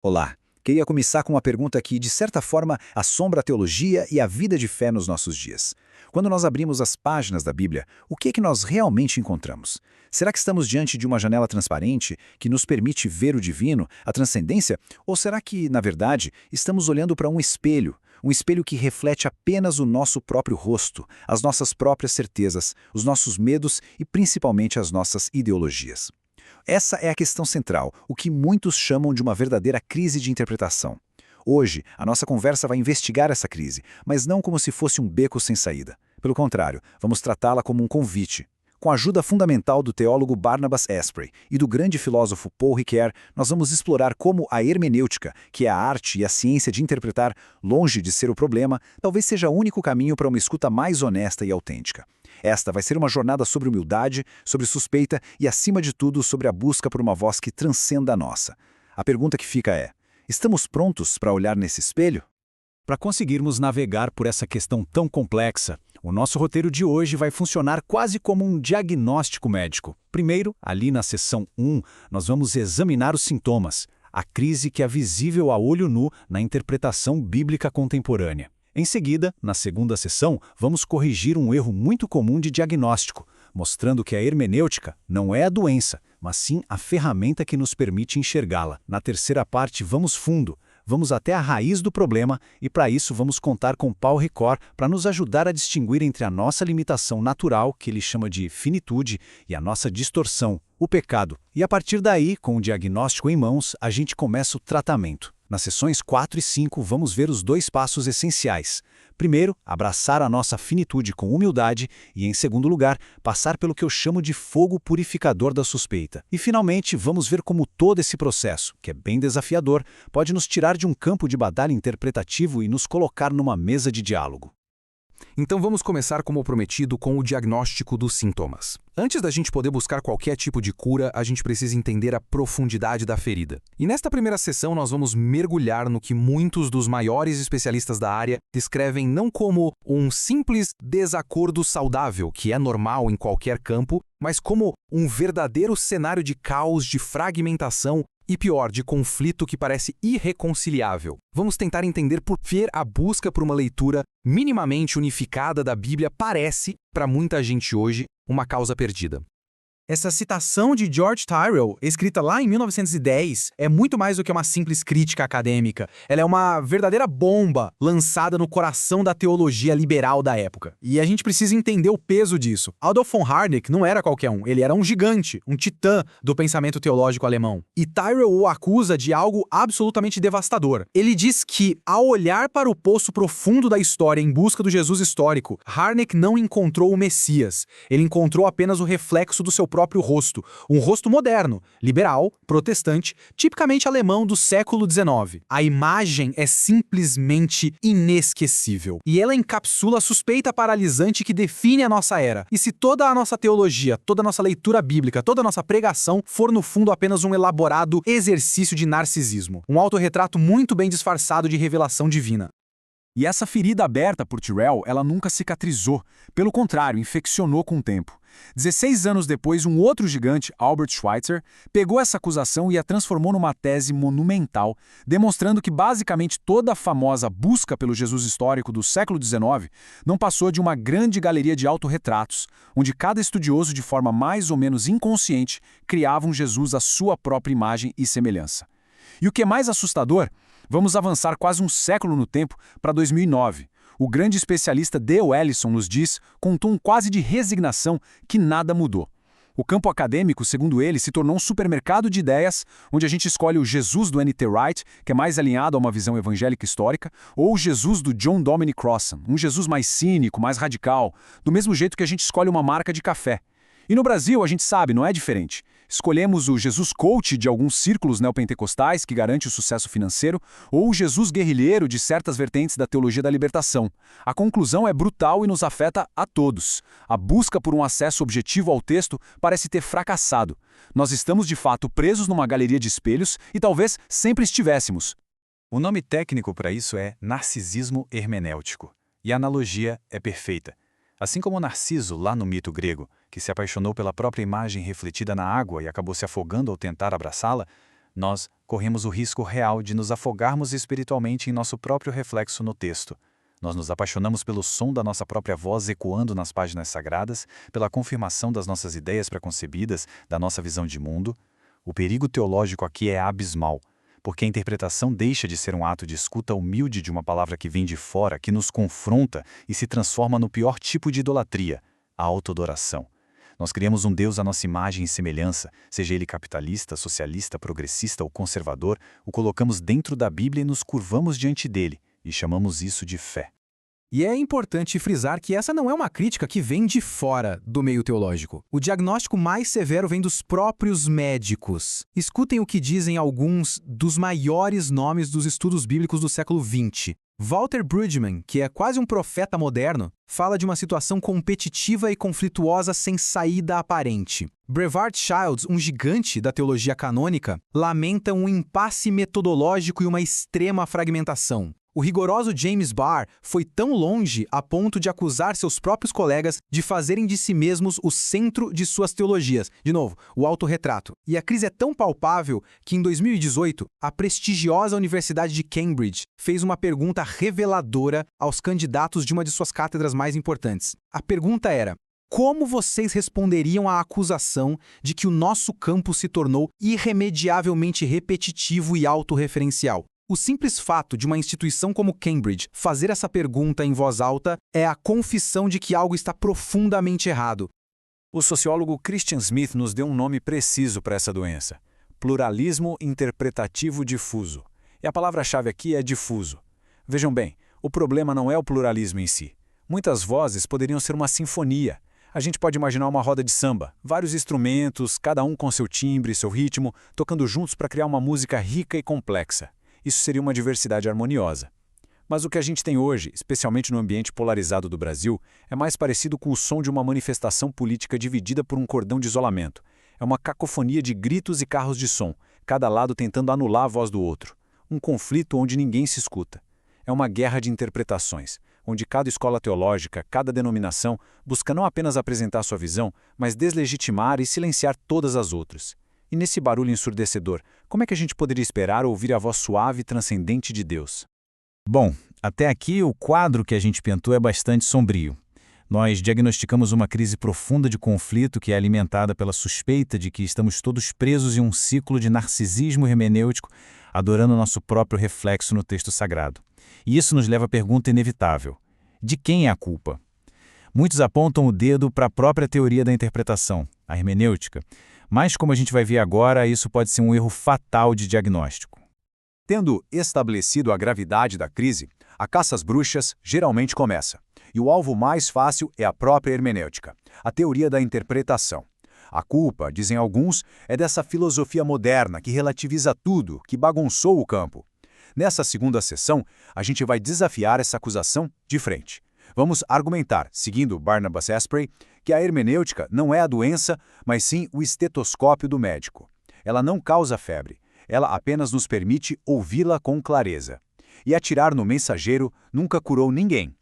Olá, queria começar com uma pergunta que, de certa forma, assombra a teologia e a vida de fé nos nossos dias. Quando nós abrimos as páginas da Bíblia, o que é que nós realmente encontramos? Será que estamos diante de uma janela transparente que nos permite ver o divino, a transcendência? Ou será que, na verdade, estamos olhando para um espelho que reflete apenas o nosso próprio rosto, as nossas próprias certezas, os nossos medos e principalmente as nossas ideologias? Essa é a questão central, o que muitos chamam de uma verdadeira crise de interpretação. Hoje, a nossa conversa vai investigar essa crise, mas não como se fosse um beco sem saída. Pelo contrário, vamos tratá-la como um convite. Com a ajuda fundamental do teólogo Barnabas Asprey e do grande filósofo Paul Ricoeur, nós vamos explorar como a hermenêutica, que é a arte e a ciência de interpretar, longe de ser o problema, talvez seja o único caminho para uma escuta mais honesta e autêntica. Esta vai ser uma jornada sobre humildade, sobre suspeita e, acima de tudo, sobre a busca por uma voz que transcenda a nossa. A pergunta que fica é: estamos prontos para olhar nesse espelho? Para conseguirmos navegar por essa questão tão complexa, o nosso roteiro de hoje vai funcionar quase como um diagnóstico médico. Primeiro, ali na seção 1, nós vamos examinar os sintomas, a crise que é visível a olho nu na interpretação bíblica contemporânea. Em seguida, na segunda sessão, vamos corrigir um erro muito comum de diagnóstico, mostrando que a hermenêutica não é a doença, mas sim a ferramenta que nos permite enxergá-la. Na terceira parte, vamos fundo. Vamos até a raiz do problema e, para isso, vamos contar com Paul Ricoeur para nos ajudar a distinguir entre a nossa limitação natural, que ele chama de finitude, e a nossa distorção, o pecado. E a partir daí, com o diagnóstico em mãos, a gente começa o tratamento. Nas sessões 4 e 5, vamos ver os dois passos essenciais. Primeiro, abraçar a nossa finitude com humildade e, em segundo lugar, passar pelo que eu chamo de fogo purificador da suspeita. E, finalmente, vamos ver como todo esse processo, que é bem desafiador, pode nos tirar de um campo de batalha interpretativo e nos colocar numa mesa de diálogo. Então vamos começar, como prometido, com o diagnóstico dos sintomas. Antes da gente poder buscar qualquer tipo de cura, a gente precisa entender a profundidade da ferida. E nesta primeira sessão nós vamos mergulhar no que muitos dos maiores especialistas da área descrevem não como um simples desacordo saudável, que é normal em qualquer campo, mas como um verdadeiro cenário de caos, de fragmentação e, pior, de conflito que parece irreconciliável. Vamos tentar entender por que a busca por uma leitura minimamente unificada da Bíblia parece, para muita gente hoje, uma causa perdida. Essa citação de George Tyrrell, escrita lá em 1910, é muito mais do que uma simples crítica acadêmica. Ela é uma verdadeira bomba lançada no coração da teologia liberal da época. E a gente precisa entender o peso disso. Adolf von Harnack não era qualquer um, ele era um gigante, um titã do pensamento teológico alemão. E Tyrrell o acusa de algo absolutamente devastador. Ele diz que, ao olhar para o poço profundo da história em busca do Jesus histórico, Harnack não encontrou o Messias. Ele encontrou apenas o reflexo do seu próprio rosto, um rosto moderno, liberal, protestante, tipicamente alemão do século XIX. A imagem é simplesmente inesquecível. E ela encapsula a suspeita paralisante que define a nossa era. E se toda a nossa teologia, toda a nossa leitura bíblica, toda a nossa pregação for no fundo apenas um elaborado exercício de narcisismo, um autorretrato muito bem disfarçado de revelação divina. E essa ferida aberta por Tyrrell, ela nunca cicatrizou. Pelo contrário, infeccionou com o tempo. 16 anos depois, um outro gigante, Albert Schweitzer, pegou essa acusação e a transformou numa tese monumental, demonstrando que basicamente toda a famosa busca pelo Jesus histórico do século XIX não passou de uma grande galeria de autorretratos, onde cada estudioso, de forma mais ou menos inconsciente, criava um Jesus à sua própria imagem e semelhança. E o que é mais assustador, vamos avançar quase um século no tempo para 2009. O grande especialista Dale Ellison nos diz, com um tom quase de resignação, que nada mudou. O campo acadêmico, segundo ele, se tornou um supermercado de ideias, onde a gente escolhe o Jesus do N.T. Wright, que é mais alinhado a uma visão evangélica histórica, ou o Jesus do John Dominic Crossan, um Jesus mais cínico, mais radical, do mesmo jeito que a gente escolhe uma marca de café. E no Brasil, a gente sabe, não é diferente. Escolhemos o Jesus coach de alguns círculos neopentecostais que garante o sucesso financeiro ou o Jesus guerrilheiro de certas vertentes da teologia da libertação. A conclusão é brutal e nos afeta a todos. A busca por um acesso objetivo ao texto parece ter fracassado. Nós estamos de fato presos numa galeria de espelhos e talvez sempre estivéssemos. O nome técnico para isso é narcisismo hermenêutico. E a analogia é perfeita. Assim como Narciso, lá no mito grego, que se apaixonou pela própria imagem refletida na água e acabou se afogando ao tentar abraçá-la, Nós corremos o risco real de nos afogarmos espiritualmente em nosso próprio reflexo no texto. Nós nos apaixonamos pelo som da nossa própria voz ecoando nas páginas sagradas, pela confirmação das nossas ideias preconcebidas, da nossa visão de mundo. O perigo teológico aqui é abismal, porque a interpretação deixa de ser um ato de escuta humilde de uma palavra que vem de fora, que nos confronta e se transforma no pior tipo de idolatria, a autoadoração. Nós criamos um Deus à nossa imagem e semelhança, seja ele capitalista, socialista, progressista ou conservador, o colocamos dentro da Bíblia e nos curvamos diante dele, e chamamos isso de fé. E é importante frisar que essa não é uma crítica que vem de fora do meio teológico. O diagnóstico mais severo vem dos próprios médicos. Escutem o que dizem alguns dos maiores nomes dos estudos bíblicos do século XX. Walter Brueggemann, que é quase um profeta moderno, fala de uma situação competitiva e conflituosa sem saída aparente. Brevard Childs, um gigante da teologia canônica, lamenta um impasse metodológico e uma extrema fragmentação. O rigoroso James Barr foi tão longe a ponto de acusar seus próprios colegas de fazerem de si mesmos o centro de suas teologias. De novo, o autorretrato. E a crise é tão palpável que, em 2018, a prestigiosa Universidade de Cambridge fez uma pergunta reveladora aos candidatos de uma de suas cátedras mais importantes. A pergunta era: como vocês responderiam à acusação de que o nosso campo se tornou irremediavelmente repetitivo e autorreferencial? O simples fato de uma instituição como Cambridge fazer essa pergunta em voz alta é a confissão de que algo está profundamente errado. O sociólogo Christian Smith nos deu um nome preciso para essa doença: pluralismo interpretativo difuso. E a palavra-chave aqui é difuso. Vejam bem, o problema não é o pluralismo em si. Muitas vozes poderiam ser uma sinfonia. A gente pode imaginar uma roda de samba, vários instrumentos, cada um com seu timbre e seu ritmo, tocando juntos para criar uma música rica e complexa. Isso seria uma diversidade harmoniosa. Mas o que a gente tem hoje, especialmente no ambiente polarizado do Brasil, é mais parecido com o som de uma manifestação política dividida por um cordão de isolamento. É uma cacofonia de gritos e carros de som, cada lado tentando anular a voz do outro. Um conflito onde ninguém se escuta. É uma guerra de interpretações, onde cada escola teológica, cada denominação, busca não apenas apresentar sua visão, mas deslegitimar e silenciar todas as outras. E nesse barulho ensurdecedor, como é que a gente poderia esperar ouvir a voz suave e transcendente de Deus? Bom, até aqui o quadro que a gente pintou é bastante sombrio. Nós diagnosticamos uma crise profunda de conflito que é alimentada pela suspeita de que estamos todos presos em um ciclo de narcisismo hermenêutico, adorando nosso próprio reflexo no texto sagrado. E isso nos leva à pergunta inevitável: de quem é a culpa? Muitos apontam o dedo para a própria teoria da interpretação, a hermenêutica. Mas, como a gente vai ver agora, isso pode ser um erro fatal de diagnóstico. Tendo estabelecido a gravidade da crise, a caça às bruxas geralmente começa. E o alvo mais fácil é a própria hermenêutica, a teoria da interpretação. A culpa, dizem alguns, é dessa filosofia moderna que relativiza tudo, que bagunçou o campo. Nessa segunda sessão, a gente vai desafiar essa acusação de frente. Vamos argumentar, seguindo Barnabas Asprey, que a hermenêutica não é a doença, mas sim o estetoscópio do médico. Ela não causa febre, ela apenas nos permite ouvi-la com clareza. E atirar no mensageiro nunca curou ninguém.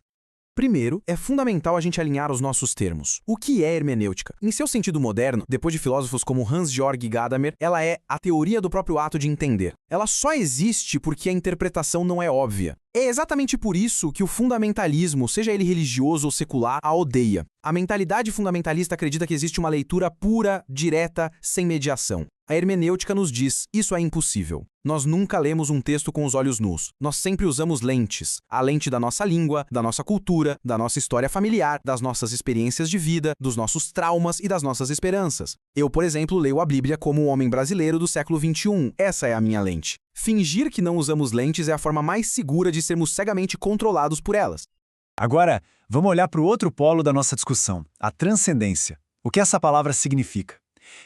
Primeiro, é fundamental a gente alinhar os nossos termos. O que é hermenêutica? Em seu sentido moderno, depois de filósofos como Hans-Georg Gadamer, ela é a teoria do próprio ato de entender. Ela só existe porque a interpretação não é óbvia. É exatamente por isso que o fundamentalismo, seja ele religioso ou secular, a odeia. A mentalidade fundamentalista acredita que existe uma leitura pura, direta, sem mediação. A hermenêutica nos diz: isso é impossível. Nós nunca lemos um texto com os olhos nus. Nós sempre usamos lentes. A lente da nossa língua, da nossa cultura, da nossa história familiar, das nossas experiências de vida, dos nossos traumas e das nossas esperanças. Eu, por exemplo, leio a Bíblia como um homem brasileiro do século XXI. Essa é a minha lente. Fingir que não usamos lentes é a forma mais segura de sermos cegamente controlados por elas. Agora, vamos olhar para o outro polo da nossa discussão, a transcendência. O que essa palavra significa?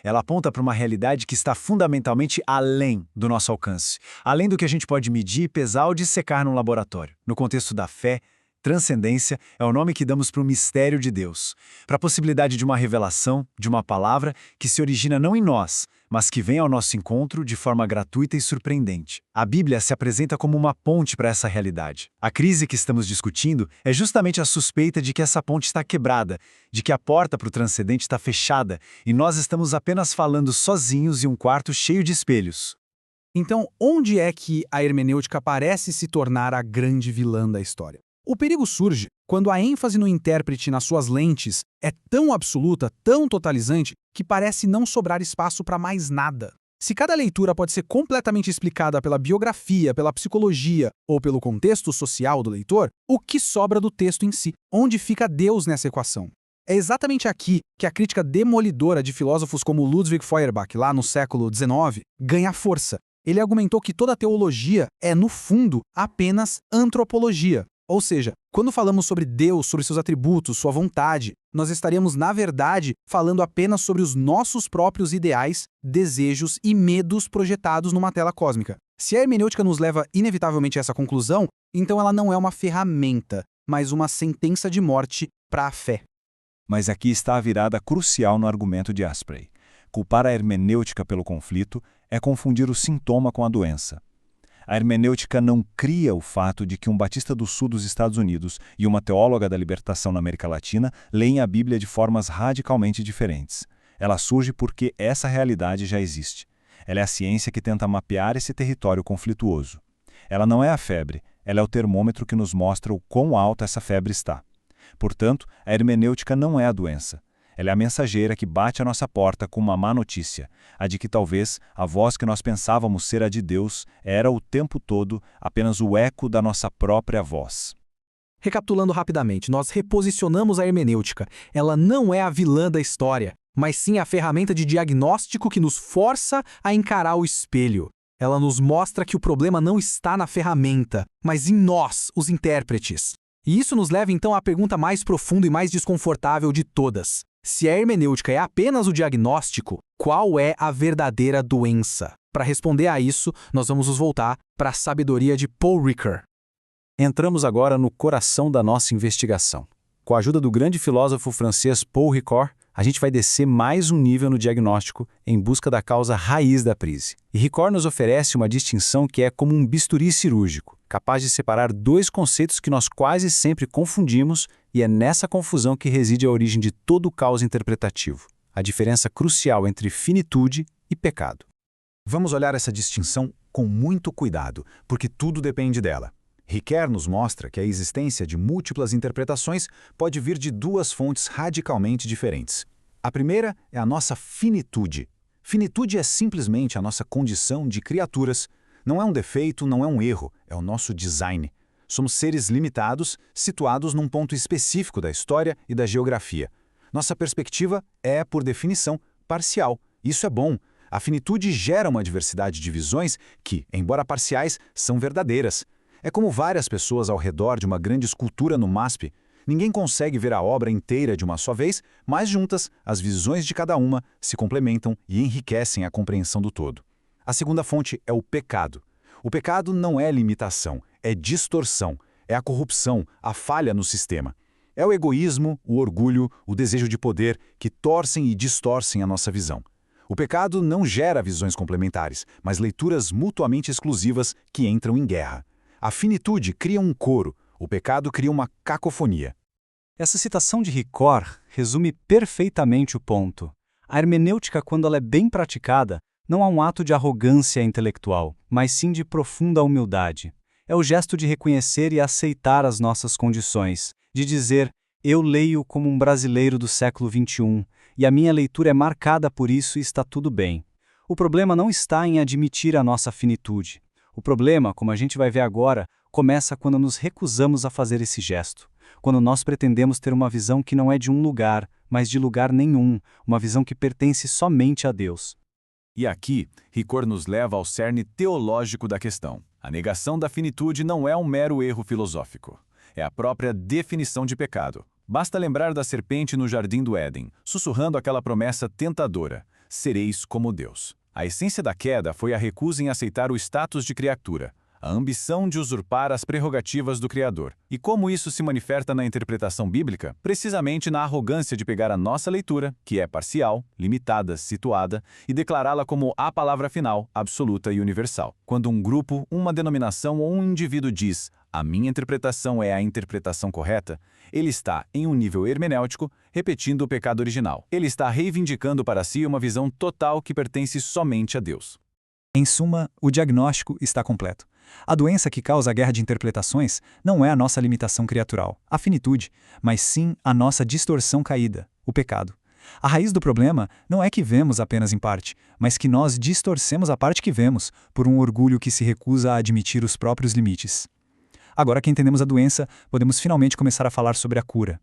Ela aponta para uma realidade que está fundamentalmente além do nosso alcance, além do que a gente pode medir, pesar ou dissecar num laboratório. No contexto da fé, transcendência é o nome que damos para o mistério de Deus, para a possibilidade de uma revelação, de uma palavra que se origina não em nós, mas que vem ao nosso encontro de forma gratuita e surpreendente. A Bíblia se apresenta como uma ponte para essa realidade. A crise que estamos discutindo é justamente a suspeita de que essa ponte está quebrada, de que a porta para o transcendente está fechada e nós estamos apenas falando sozinhos em um quarto cheio de espelhos. Então, onde é que a hermenêutica parece se tornar a grande vilã da história? O perigo surge quando a ênfase no intérprete nas suas lentes é tão absoluta, tão totalizante, que parece não sobrar espaço para mais nada. Se cada leitura pode ser completamente explicada pela biografia, pela psicologia ou pelo contexto social do leitor, o que sobra do texto em si? Onde fica Deus nessa equação? É exatamente aqui que a crítica demolidora de filósofos como Ludwig Feuerbach, lá no século XIX, ganha força. Ele argumentou que toda teologia é, no fundo, apenas antropologia. Ou seja, quando falamos sobre Deus, sobre seus atributos, sua vontade, nós estaríamos, na verdade, falando apenas sobre os nossos próprios ideais, desejos e medos projetados numa tela cósmica. Se a hermenêutica nos leva inevitavelmente a essa conclusão, então ela não é uma ferramenta, mas uma sentença de morte para a fé. Mas aqui está a virada crucial no argumento de Asprey. Culpar a hermenêutica pelo conflito é confundir o sintoma com a doença. A hermenêutica não cria o fato de que um batista do sul dos Estados Unidos e uma teóloga da libertação na América Latina leem a Bíblia de formas radicalmente diferentes. Ela surge porque essa realidade já existe. Ela é a ciência que tenta mapear esse território conflituoso. Ela não é a febre, ela é o termômetro que nos mostra o quão alta essa febre está. Portanto, a hermenêutica não é a doença. Ela é a mensageira que bate à nossa porta com uma má notícia, a de que talvez a voz que nós pensávamos ser a de Deus era o tempo todo apenas o eco da nossa própria voz. Recapitulando rapidamente, nós reposicionamos a hermenêutica. Ela não é a vilã da história, mas sim a ferramenta de diagnóstico que nos força a encarar o espelho. Ela nos mostra que o problema não está na ferramenta, mas em nós, os intérpretes. E isso nos leva então à pergunta mais profunda e mais desconfortável de todas. Se a hermenêutica é apenas o diagnóstico, qual é a verdadeira doença? Para responder a isso, nós vamos nos voltar para a sabedoria de Paul Ricoeur. Entramos agora no coração da nossa investigação. Com a ajuda do grande filósofo francês Paul Ricoeur, a gente vai descer mais um nível no diagnóstico em busca da causa raiz da crise. E Ricoeur nos oferece uma distinção que é como um bisturi cirúrgico, capaz de separar dois conceitos que nós quase sempre confundimos, e é nessa confusão que reside a origem de todo o caos interpretativo, a diferença crucial entre finitude e pecado. Vamos olhar essa distinção com muito cuidado, porque tudo depende dela. Ricoeur nos mostra que a existência de múltiplas interpretações pode vir de duas fontes radicalmente diferentes. A primeira é a nossa finitude. Finitude é simplesmente a nossa condição de criaturas. Não é um defeito, não é um erro, é o nosso design. Somos seres limitados, situados num ponto específico da história e da geografia. Nossa perspectiva é, por definição, parcial. Isso é bom. A finitude gera uma diversidade de visões que, embora parciais, são verdadeiras. É como várias pessoas ao redor de uma grande escultura no MASP. Ninguém consegue ver a obra inteira de uma só vez, mas juntas, as visões de cada uma se complementam e enriquecem a compreensão do todo. A segunda fonte é o pecado. O pecado não é limitação, é distorção, é a corrupção, a falha no sistema. É o egoísmo, o orgulho, o desejo de poder que torcem e distorcem a nossa visão. O pecado não gera visões complementares, mas leituras mutuamente exclusivas que entram em guerra. A finitude cria um coro, o pecado cria uma cacofonia. Essa citação de Ricoeur resume perfeitamente o ponto. A hermenêutica, quando ela é bem praticada, não há um ato de arrogância intelectual, mas sim de profunda humildade. É o gesto de reconhecer e aceitar as nossas condições, de dizer, eu leio como um brasileiro do século XXI, e a minha leitura é marcada por isso e está tudo bem. O problema não está em admitir a nossa finitude. O problema, como a gente vai ver agora, começa quando nos recusamos a fazer esse gesto, quando nós pretendemos ter uma visão que não é de um lugar, mas de lugar nenhum, uma visão que pertence somente a Deus. E aqui, Ricoeur nos leva ao cerne teológico da questão. A negação da finitude não é um mero erro filosófico. É a própria definição de pecado. Basta lembrar da serpente no jardim do Éden, sussurrando aquela promessa tentadora: sereis como Deus. A essência da queda foi a recusa em aceitar o status de criatura, a ambição de usurpar as prerrogativas do Criador. E como isso se manifesta na interpretação bíblica? Precisamente na arrogância de pegar a nossa leitura, que é parcial, limitada, situada, e declará-la como a palavra final, absoluta e universal. Quando um grupo, uma denominação ou um indivíduo diz a minha interpretação é a interpretação correta, ele está, em um nível hermenêutico, repetindo o pecado original. Ele está reivindicando para si uma visão total que pertence somente a Deus. Em suma, o diagnóstico está completo. A doença que causa a guerra de interpretações não é a nossa limitação criatural, a finitude, mas sim a nossa distorção caída, o pecado. A raiz do problema não é que vemos apenas em parte, mas que nós distorcemos a parte que vemos por um orgulho que se recusa a admitir os próprios limites. Agora que entendemos a doença, podemos finalmente começar a falar sobre a cura.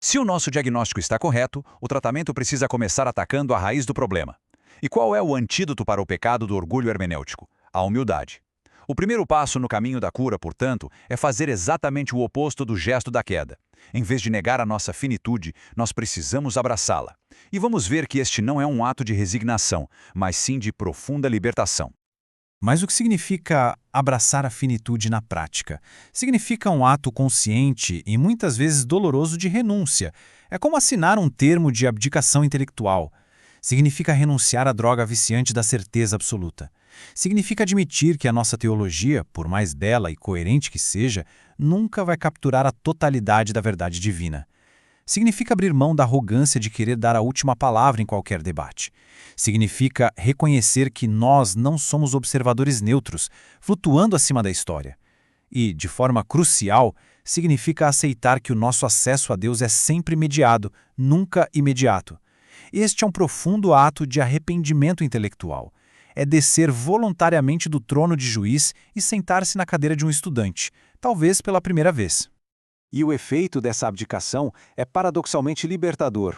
Se o nosso diagnóstico está correto, o tratamento precisa começar atacando a raiz do problema. E qual é o antídoto para o pecado do orgulho hermenêutico? A humildade. O primeiro passo no caminho da cura, portanto, é fazer exatamente o oposto do gesto da queda. Em vez de negar a nossa finitude, nós precisamos abraçá-la. E vamos ver que este não é um ato de resignação, mas sim de profunda libertação. Mas o que significa abraçar a finitude na prática? Significa um ato consciente e muitas vezes doloroso de renúncia. É como assinar um termo de abdicação intelectual. Significa renunciar à droga viciante da certeza absoluta. Significa admitir que a nossa teologia, por mais bela e coerente que seja, nunca vai capturar a totalidade da verdade divina. Significa abrir mão da arrogância de querer dar a última palavra em qualquer debate. Significa reconhecer que nós não somos observadores neutros, flutuando acima da história. E, de forma crucial, significa aceitar que o nosso acesso a Deus é sempre mediado, nunca imediato. Este é um profundo ato de arrependimento intelectual. É descer voluntariamente do trono de juiz e sentar-se na cadeira de um estudante, talvez pela primeira vez. E o efeito dessa abdicação é paradoxalmente libertador.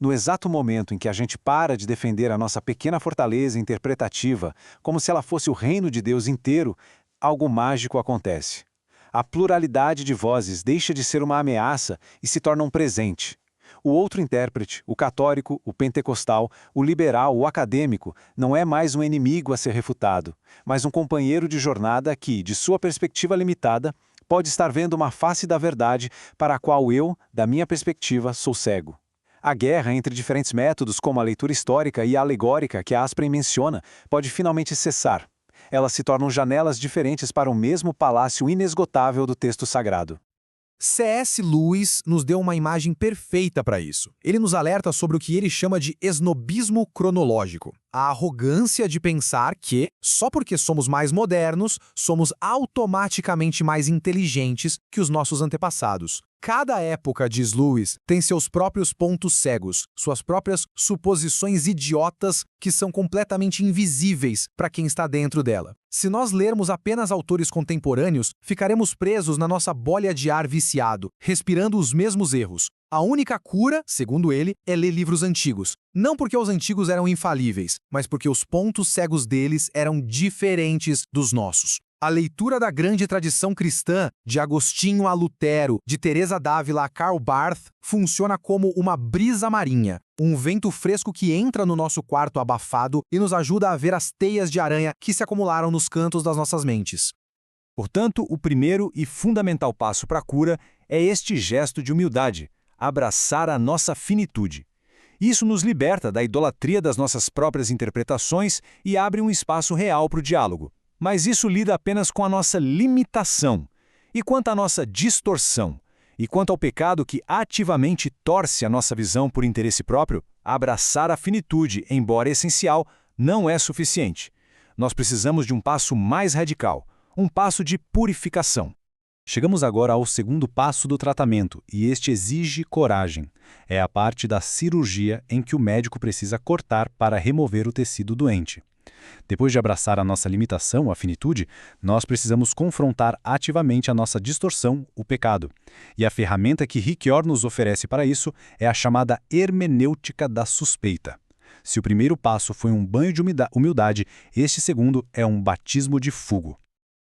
No exato momento em que a gente para de defender a nossa pequena fortaleza interpretativa, como se ela fosse o reino de Deus inteiro, algo mágico acontece. A pluralidade de vozes deixa de ser uma ameaça e se torna um presente. O outro intérprete, o católico, o pentecostal, o liberal, o acadêmico, não é mais um inimigo a ser refutado, mas um companheiro de jornada que, de sua perspectiva limitada, pode estar vendo uma face da verdade para a qual eu, da minha perspectiva, sou cego. A guerra entre diferentes métodos, como a leitura histórica e a alegórica que a Asprey menciona, pode finalmente cessar. Elas se tornam janelas diferentes para o mesmo palácio inesgotável do texto sagrado. C.S. Lewis nos deu uma imagem perfeita para isso. Ele nos alerta sobre o que ele chama de esnobismo cronológico. A arrogância de pensar que, só porque somos mais modernos, somos automaticamente mais inteligentes que os nossos antepassados. Cada época, diz Lewis, tem seus próprios pontos cegos, suas próprias suposições idiotas que são completamente invisíveis para quem está dentro dela. Se nós lermos apenas autores contemporâneos, ficaremos presos na nossa bolha de ar viciado, respirando os mesmos erros. A única cura, segundo ele, é ler livros antigos. Não porque os antigos eram infalíveis, mas porque os pontos cegos deles eram diferentes dos nossos. A leitura da grande tradição cristã, de Agostinho a Lutero, de Teresa d'Ávila a Karl Barth, funciona como uma brisa marinha, um vento fresco que entra no nosso quarto abafado e nos ajuda a ver as teias de aranha que se acumularam nos cantos das nossas mentes. Portanto, o primeiro e fundamental passo para a cura é este gesto de humildade, abraçar a nossa finitude. Isso nos liberta da idolatria das nossas próprias interpretações e abre um espaço real para o diálogo. Mas isso lida apenas com a nossa limitação. E quanto à nossa distorção? E quanto ao pecado que ativamente torce a nossa visão por interesse próprio, abraçar a finitude, embora essencial, não é suficiente. Nós precisamos de um passo mais radical, um passo de purificação. Chegamos agora ao segundo passo do tratamento, e este exige coragem. É a parte da cirurgia em que o médico precisa cortar para remover o tecido doente. Depois de abraçar a nossa limitação, a finitude, nós precisamos confrontar ativamente a nossa distorção, o pecado. E a ferramenta que Ricoeur nos oferece para isso é a chamada hermenêutica da suspeita. Se o primeiro passo foi um banho de humildade, este segundo é um batismo de fogo.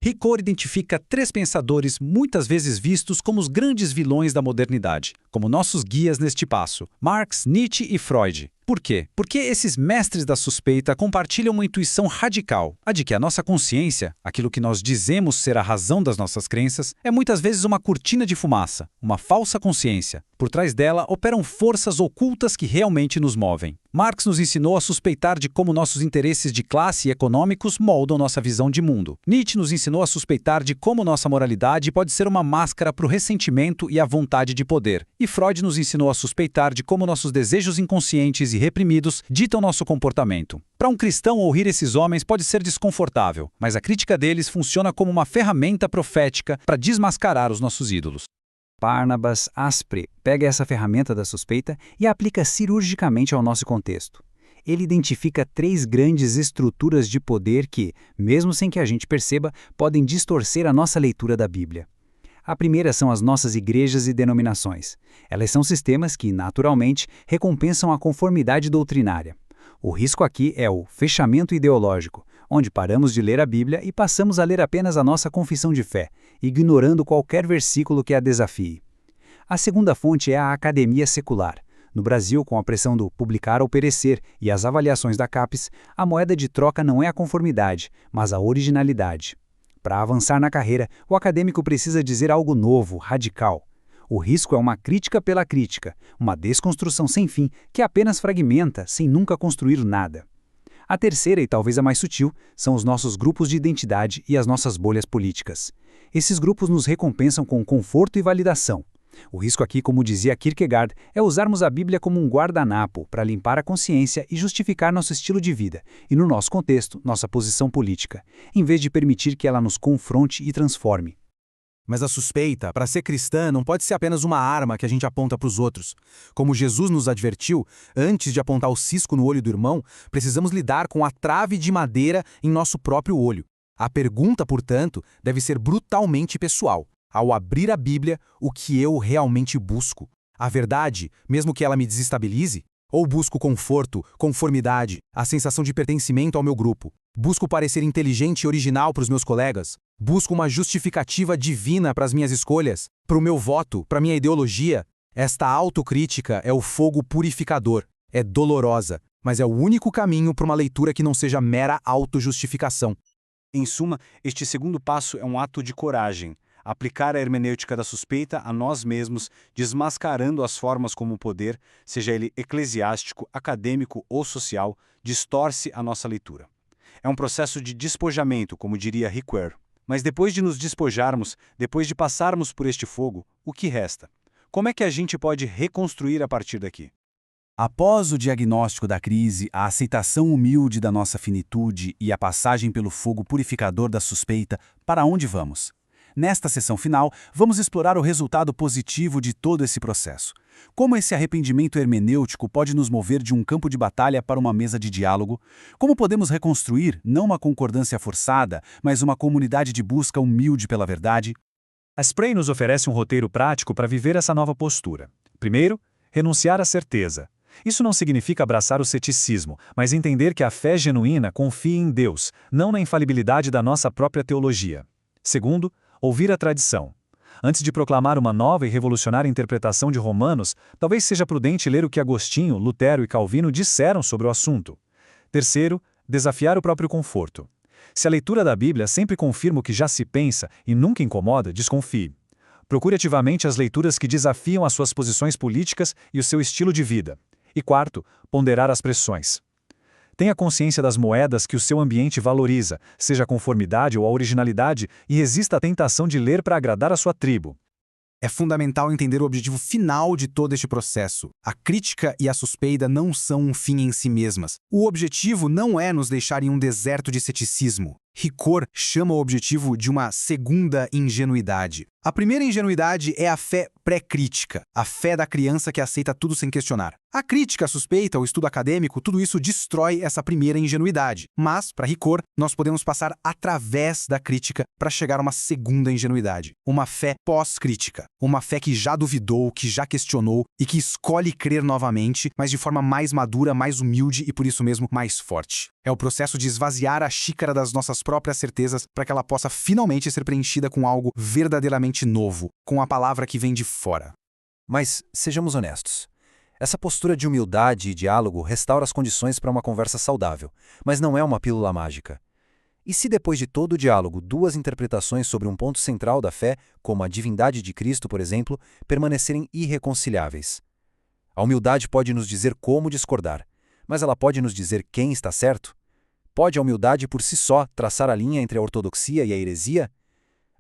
Ricoeur identifica três pensadores muitas vezes vistos como os grandes vilões da modernidade, como nossos guias neste passo: Marx, Nietzsche e Freud. Por quê? Porque esses mestres da suspeita compartilham uma intuição radical, a de que a nossa consciência, aquilo que nós dizemos ser a razão das nossas crenças, é muitas vezes uma cortina de fumaça, uma falsa consciência. Por trás dela operam forças ocultas que realmente nos movem. Marx nos ensinou a suspeitar de como nossos interesses de classe e econômicos moldam nossa visão de mundo. Nietzsche nos ensinou a suspeitar de como nossa moralidade pode ser uma máscara para o ressentimento e a vontade de poder. E Freud nos ensinou a suspeitar de como nossos desejos inconscientes e e reprimidos ditam nosso comportamento. Para um cristão, ouvir esses homens pode ser desconfortável, mas a crítica deles funciona como uma ferramenta profética para desmascarar os nossos ídolos. Barnabas Asprey pega essa ferramenta da suspeita e a aplica cirurgicamente ao nosso contexto. Ele identifica 3 grandes estruturas de poder que, mesmo sem que a gente perceba, podem distorcer a nossa leitura da Bíblia. A primeira são as nossas igrejas e denominações. Elas são sistemas que, naturalmente, recompensam a conformidade doutrinária. O risco aqui é o fechamento ideológico, onde paramos de ler a Bíblia e passamos a ler apenas a nossa confissão de fé, ignorando qualquer versículo que a desafie. A segunda fonte é a academia secular. No Brasil, com a pressão do publicar ou perecer e as avaliações da CAPES, a moeda de troca não é a conformidade, mas a originalidade. Para avançar na carreira, o acadêmico precisa dizer algo novo, radical. O risco é uma crítica pela crítica, uma desconstrução sem fim que apenas fragmenta, sem nunca construir nada. A terceira, e talvez a mais sutil, são os nossos grupos de identidade e as nossas bolhas políticas. Esses grupos nos recompensam com conforto e validação. O risco aqui, como dizia Kierkegaard, é usarmos a Bíblia como um guardanapo para limpar a consciência e justificar nosso estilo de vida, e no nosso contexto, nossa posição política, em vez de permitir que ela nos confronte e transforme. Mas a suspeita, para ser cristã, não pode ser apenas uma arma que a gente aponta para os outros. Como Jesus nos advertiu, antes de apontar o cisco no olho do irmão, precisamos lidar com a trave de madeira em nosso próprio olho. A pergunta, portanto, deve ser brutalmente pessoal. Ao abrir a Bíblia, o que eu realmente busco? A verdade, mesmo que ela me desestabilize? Ou busco conforto, conformidade, a sensação de pertencimento ao meu grupo? Busco parecer inteligente e original para os meus colegas? Busco uma justificativa divina para as minhas escolhas? Para o meu voto? Para a minha ideologia? Esta autocrítica é o fogo purificador. É dolorosa, mas é o único caminho para uma leitura que não seja mera autojustificação. Em suma, este segundo passo é um ato de coragem. Aplicar a hermenêutica da suspeita a nós mesmos, desmascarando as formas como o poder, seja ele eclesiástico, acadêmico ou social, distorce a nossa leitura. É um processo de despojamento, como diria Rick Ware. Mas depois de nos despojarmos, depois de passarmos por este fogo, o que resta? Como é que a gente pode reconstruir a partir daqui? Após o diagnóstico da crise, a aceitação humilde da nossa finitude e a passagem pelo fogo purificador da suspeita, para onde vamos? Nesta sessão final, vamos explorar o resultado positivo de todo esse processo. Como esse arrependimento hermenêutico pode nos mover de um campo de batalha para uma mesa de diálogo? Como podemos reconstruir, não uma concordância forçada, mas uma comunidade de busca humilde pela verdade? A Asprey nos oferece um roteiro prático para viver essa nova postura. Primeiro, renunciar à certeza. Isso não significa abraçar o ceticismo, mas entender que a fé genuína confia em Deus, não na infalibilidade da nossa própria teologia. Segundo, ouvir a tradição. Antes de proclamar uma nova e revolucionária interpretação de Romanos, talvez seja prudente ler o que Agostinho, Lutero e Calvino disseram sobre o assunto. Terceiro, desafiar o próprio conforto. Se a leitura da Bíblia sempre confirma o que já se pensa e nunca incomoda, desconfie. Procure ativamente as leituras que desafiam as suas posições políticas e o seu estilo de vida. E quarto, ponderar as pressões. Tenha consciência das moedas que o seu ambiente valoriza, seja a conformidade ou a originalidade, e resista à tentação de ler para agradar a sua tribo. É fundamental entender o objetivo final de todo este processo. A crítica e a suspeita não são um fim em si mesmas. O objetivo não é nos deixar em um deserto de ceticismo. Ricord chama o objetivo de uma segunda ingenuidade. A primeira ingenuidade é a fé pré-crítica, a fé da criança que aceita tudo sem questionar. A crítica, a suspeita, o estudo acadêmico, tudo isso destrói essa primeira ingenuidade. Mas, para Ricord, nós podemos passar através da crítica para chegar a uma segunda ingenuidade. Uma fé pós-crítica. Uma fé que já duvidou, que já questionou e que escolhe crer novamente, mas de forma mais madura, mais humilde e, por isso mesmo, mais forte. É o processo de esvaziar a xícara das nossas próprias certezas para que ela possa finalmente ser preenchida com algo verdadeiramente novo, com a palavra que vem de fora. Mas, sejamos honestos. Essa postura de humildade e diálogo restaura as condições para uma conversa saudável, mas não é uma pílula mágica. E se depois de todo o diálogo, duas interpretações sobre um ponto central da fé, como a divindade de Cristo, por exemplo, permanecerem irreconciliáveis? A humildade pode nos dizer como discordar, mas ela pode nos dizer quem está certo? Pode a humildade por si só traçar a linha entre a ortodoxia e a heresia?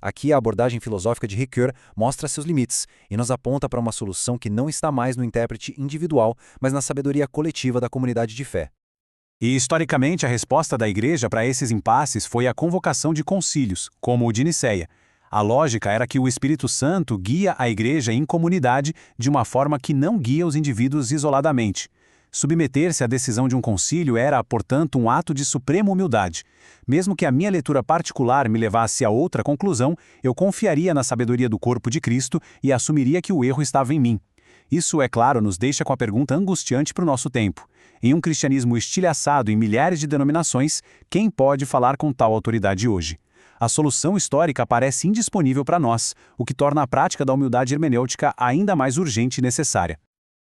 Aqui a abordagem filosófica de Ricoeur mostra seus limites e nos aponta para uma solução que não está mais no intérprete individual, mas na sabedoria coletiva da comunidade de fé. E, historicamente, a resposta da Igreja para esses impasses foi a convocação de concílios, como o de Nicéia. A lógica era que o Espírito Santo guia a Igreja em comunidade de uma forma que não guia os indivíduos isoladamente. Submeter-se à decisão de um concílio era, portanto, um ato de suprema humildade. Mesmo que a minha leitura particular me levasse a outra conclusão, eu confiaria na sabedoria do corpo de Cristo e assumiria que o erro estava em mim. Isso, é claro, nos deixa com a pergunta angustiante para o nosso tempo. Em um cristianismo estilhaçado em milhares de denominações, quem pode falar com tal autoridade hoje? A solução histórica parece indisponível para nós, o que torna a prática da humildade hermenêutica ainda mais urgente e necessária.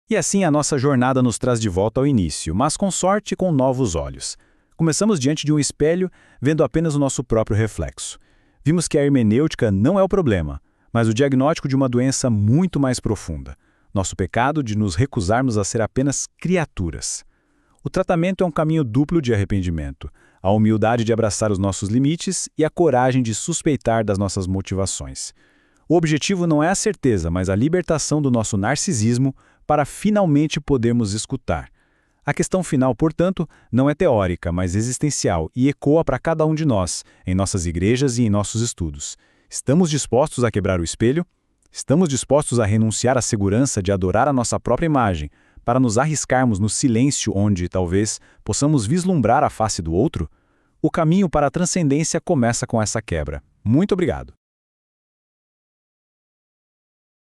E assim a nossa jornada nos traz de volta ao início, mas com sorte e com novos olhos. Começamos diante de um espelho, vendo apenas o nosso próprio reflexo. Vimos que a hermenêutica não é o problema, mas o diagnóstico de uma doença muito mais profunda. Nosso pecado de nos recusarmos a ser apenas criaturas. O tratamento é um caminho duplo de arrependimento, a humildade de abraçar os nossos limites e a coragem de suspeitar das nossas motivações. O objetivo não é a certeza, mas a libertação do nosso narcisismo para finalmente podermos escutar. A questão final, portanto, não é teórica, mas existencial e ecoa para cada um de nós, em nossas igrejas e em nossos estudos. Estamos dispostos a quebrar o espelho? Estamos dispostos a renunciar à segurança de adorar a nossa própria imagem, para nos arriscarmos no silêncio onde, talvez, possamos vislumbrar a face do outro? O caminho para a transcendência começa com essa quebra. Muito obrigado.